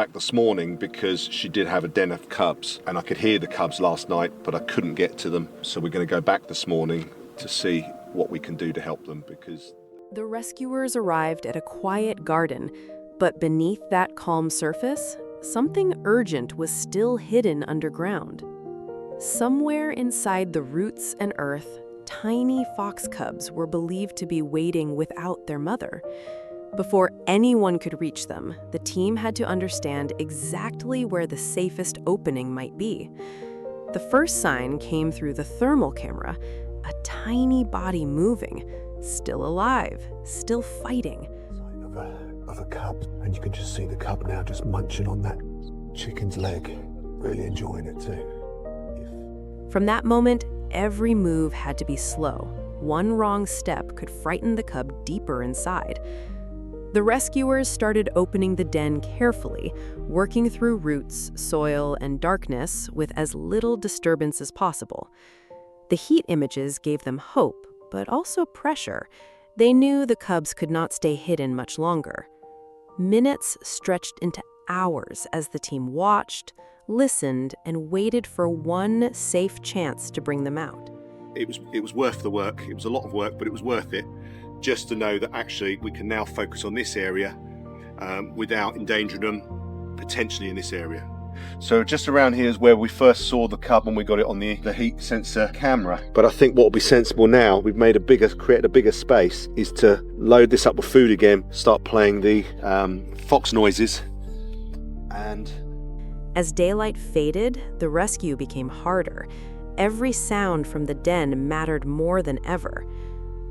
Back this morning because she did have a den of cubs, and I could hear the cubs last night, but I couldn't get to them. So we're going to go back this morning to see what we can do to help them, because... The rescuers arrived at a quiet garden, but beneath that calm surface, something urgent was still hidden underground. Somewhere inside the roots and earth, tiny fox cubs were believed to be waiting without their mother. Before anyone could reach them, the team had to understand exactly where the safest opening might be. The first sign came through the thermal camera, a tiny body moving, still alive, still fighting. Sign of a cub, and you can just see the cub now just munching on that chicken's leg, really enjoying it too. From that moment, every move had to be slow. One wrong step could frighten the cub deeper inside. The rescuers started opening the den carefully, working through roots, soil, and darkness with as little disturbance as possible. The heat images gave them hope, but also pressure. They knew the cubs could not stay hidden much longer. Minutes stretched into hours as the team watched, listened, and waited for one safe chance to bring them out. It was worth the work. It was a lot of work, but it was worth it, just to know that actually we can now focus on this area without endangering them, potentially in this area. So just around here is where we first saw the cub, and we got it on the heat sensor camera. But I think what will be sensible now, we've created a bigger space, is to load this up with food again, start playing the fox noises. And as daylight faded, the rescue became harder. Every sound from the den mattered more than ever.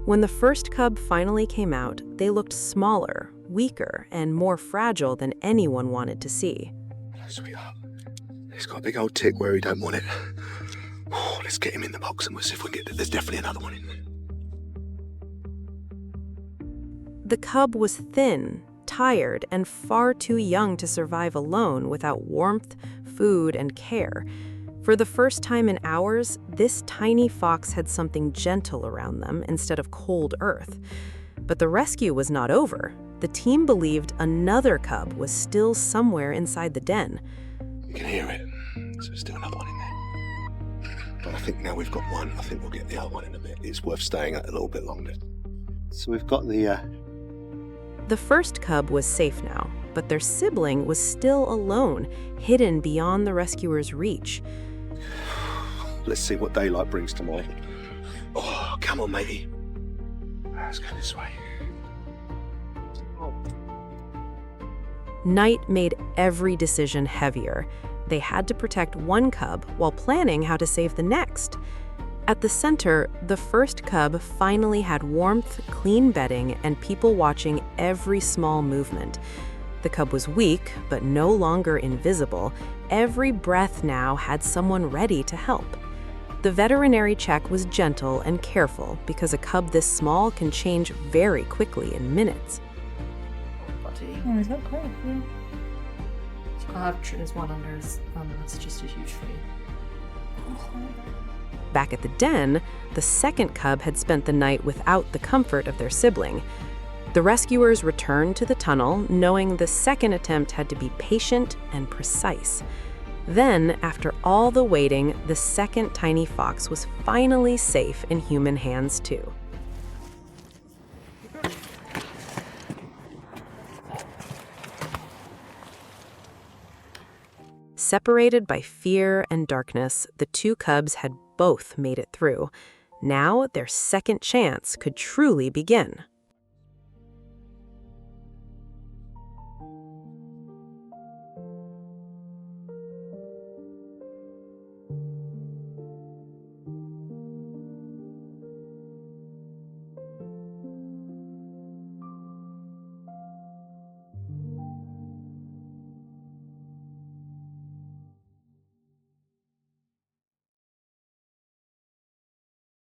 When the first cub finally came out, they looked smaller, weaker, and more fragile than anyone wanted to see. Hello, sweetheart. He's got a big old tick where he don't want it. Oh, let's get him in the box and we'll see if we can get... There's definitely another one in there. The cub was thin, tired, and far too young to survive alone without warmth, food, and care. For the first time in hours, this tiny fox had something gentle around them instead of cold earth. But the rescue was not over. The team believed another cub was still somewhere inside the den. You can hear it, so there's still another one in there. But I think now we've got one, I think we'll get the other one in a bit. It's worth staying at a little bit longer. so we've got the... The first cub was safe now, but their sibling was still alone, hidden beyond the rescuers' reach. Let's see what daylight brings tomorrow. Oh, come on, matey. Let's go this way. Night made every decision heavier. They had to protect one cub while planning how to save the next. At the center, the first cub finally had warmth, clean bedding, and people watching every small movement. The cub was weak, but no longer invisible. Every breath now had someone ready to help. The veterinary check was gentle and careful because a cub this small can change very quickly in minutes. Oh, is that great? Yeah. I'll have Trina's one under his that's just a huge feed. Back at the den, the second cub had spent the night without the comfort of their sibling. The rescuers returned to the tunnel, knowing the second attempt had to be patient and precise. Then, after all the waiting, the second tiny fox was finally safe in human hands too. Separated by fear and darkness, the two cubs had both made it through. Now their second chance could truly begin.